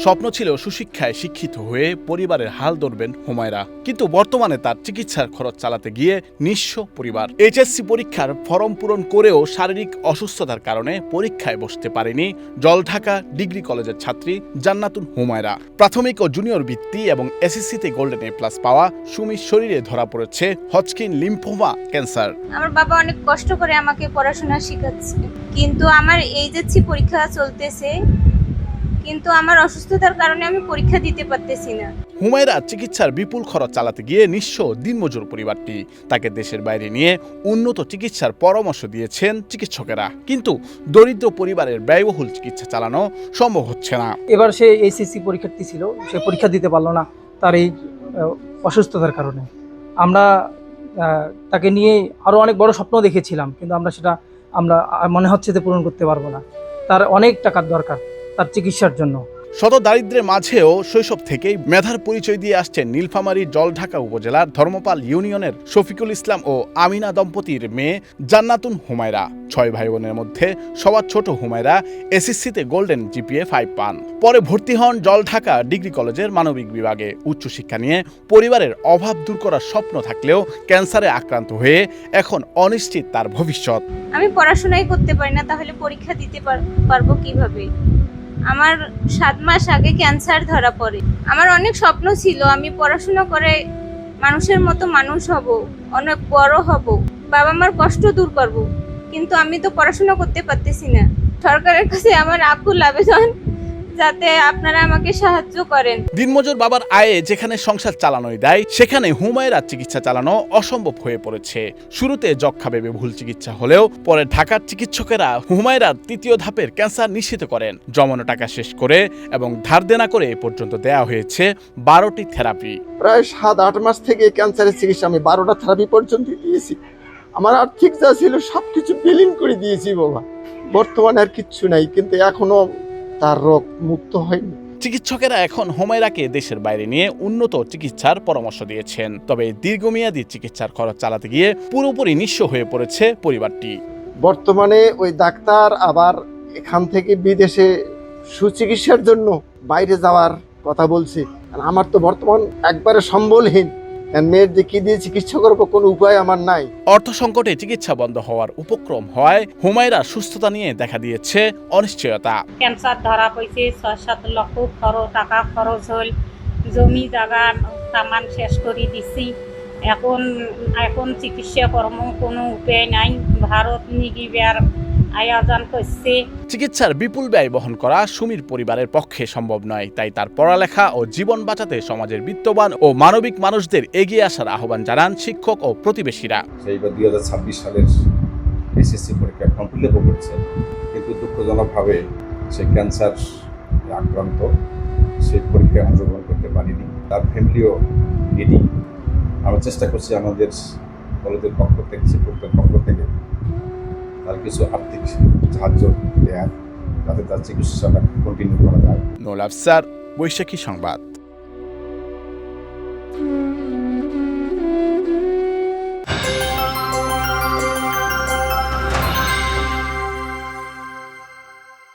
স্বপ্ন ছিল সুশিক্ষায় শিক্ষিত হয়ে পরিবারের হাল ধরবেন হুমায়রা, কিন্তু বর্তমানে তার চিকিৎসার খরচ চালাতে গিয়ে নিঃস্ব পরিবার। এইচএসসি পরীক্ষার ফরম পূরণ করেও শারীরিক অসুস্থতার কারণে পরীক্ষায় বসতে পারেনি জলঢাকা ডিগ্রি কলেজের ছাত্রী জান্নাতুন হুমায়রা। প্রাথমিক ও জুনিয়র বৃত্তি এবং এসএসসিতে গোল্ডেন এ প্লাস পাওয়া সুমির শরীরে ধরা পড়েছে হজকিন লিম্ফোমা ক্যান্সার। আমার বাবা অনেক কষ্ট করে আমাকে পড়াশোনা শেখাচ্ছে, কিন্তু আমার এইচএসসি পরীক্ষা চলতেছে, কিন্তু আমার অসুস্থতার কারণে আমি পরীক্ষা দিতে পারতেছি না। হুমায়রা চিকিৎসার বিপুল খরচ চালাতে গিয়ে নিঃস্ব দিনমজুর পরিবারটি। তাকে দেশের বাইরে নিয়ে উন্নত চিকিৎসার পরামর্শ দিয়েছেন চিকিৎসকেরা, কিন্তু দরিদ্র পরিবারের ব্যয়বহুল চিকিৎসা চালানো সম্ভব হচ্ছে না। এবার সে এইচএসসি পরীক্ষার্থী ছিল, সে পরীক্ষা দিতে পারলো না তার এই অসুস্থতার কারণে। আমরা তাকে নিয়ে আরও অনেক বড় স্বপ্ন দেখেছিলাম, কিন্তু আমরা মনে হচ্ছে যে পূরণ করতে পারবো না। তার অনেক টাকার দরকার তার চিকিৎসার জন্য। শত দারিদ্র্যের মাঝেও শৈশব থেকেই মেধার পরিচয় দিয়ে আসছেন নীলফামারীর জলঢাকা উপজেলার ধর্মপাল ইউনিয়নের শফিকুল ইসলাম ও আমিনা দম্পতির মেয়ে জান্নাতুন হুমায়রা। 6 ভাই বোনের মধ্যে সবার ছোট হুমায়রা এসএসসিতে গোল্ডেন জিপিএ 5 পান। পরে ভর্তি হন জলঢাকা ডিগ্রি কলেজের মানবিক বিভাগে। উচ্চশিক্ষা নিয়ে পরিবারের অভাব দূর করার স্বপ্ন থাকলেও ক্যান্সারে আক্রান্ত হয়ে এখন অনিশ্চিত তার ভবিষ্যৎ। আমি পড়াশোনাই করতে পারি না, তাহলে পরীক্ষা দিতে পারবো কিভাবে? আমার 7 মাস আগে ক্যান্সার ধরা পড়ে। আমার অনেক স্বপ্ন ছিল, আমি পড়াশোনা করে মানুষের মতো মানুষ হব, অনেক বড় হব, বাবা মার কষ্ট দূর করব, কিন্তু আমি তো পড়াশোনা করতে পারতেছি না। সরকারের কাছে আমার আকুল আবেদন, যাতে আপনারা আমাকে সাহায্য করেন। দিনমজুর বাবার আয়ে যেখানে সংসার চালানোই দেয়, সেখানে হুমায়রা চিকিৎসা চালানো অসম্ভব হয়ে পড়েছে। শুরুতে যক্ষা ভেবে ভুল চিকিৎসা হলেও পরে ঢাকার চিকিৎসকেরা হুমায়রার 3য় ধাপের ক্যান্সার নিশ্চিত করেন। জমানো টাকা শেষ করে এবং ধার দেনা করে এ পর্যন্ত দেয়া হয়েছে 12টি থেরাপি। প্রায় 7-8 মাস থেকে ক্যান্সারের চিকিৎসা আমি 12টা থেরাপি পর্যন্ত দিয়েছি। আমার আর্থিক যা ছিল সবকিছু বিলীন করে দিয়েছি বাবা। বর্তমানে আর কিচ্ছু নাই, কিন্তু এখনো তার রোগ মুক্ত হয়নি। চিকিৎসকেরা এখন হুমায়রাকে দেশের বাইরে নিয়ে উন্নত চিকিৎসার পরামর্শ দিয়েছেন। তবে দীর্ঘমেয়াদী চিকিৎসার খরচ চালাতে গিয়ে পুরোপুরি নিঃস্ব হয়ে পড়েছে পরিবারটি। বর্তমানে ওই ডাক্তার আবার এখান থেকে বিদেশে সুচিকিৎসার জন্য বাইরে যাওয়ার কথা বলছে। আর আমার তো বর্তমান একবারে সম্বলহীন। মেয়ের যে কি দিয়ে চিকিৎসা করবো, কোনো উপায় আমার নাই। অর্থ সংকটে চিকিৎসা বন্ধ হওয়ার উপক্রম হয় হুমায়রা সুস্থতা নিয়ে দেখা দিয়েছে অনিশ্চয়তা। ক্যান্সার ধরা পড়েছে, 6-7 লক্ষ টাকা খরচ হল, জমি জায়গা সামান শেষ করে দিছি। এখন চিকিৎসা কর্ম কোনো উপায় নাই। ভারত নিগিবার আয়োজন করছে। চিকিৎসার বিপুল ব্যয় বহন করা সুমির পরিবারের পক্ষে সম্ভব নয়। তাই তার পড়ালেখা ও জীবন বাঁচাতে সমাজের বিত্তবান ও মানবিক মানুষদের এগিয়ে আসার আহ্বান জানান শিক্ষক ও প্রতিবেশীরা। সেইবার 2026 সালের এসএসসি পরীক্ষা কমপ্লিট করেছে, কিন্তু দুঃখজনকভাবে সে ক্যান্সার আক্রান্ত, সেই পরীক্ষায় অংশগ্রহণ করতে পারেনি। তার ফ্যামিলিও নেডি। আমরা চেষ্টা করছি আমাদের কলেজের পক্ষ থেকে, শিক্ষকদের পক্ষ থেকে তার কিছু আর্থিক সাহায্য দেওয়ার, যাতে তার চিকিৎসাটা কন্টিনিউ করা যায়। নোল আফসার, বৈশাখী সংবাদ।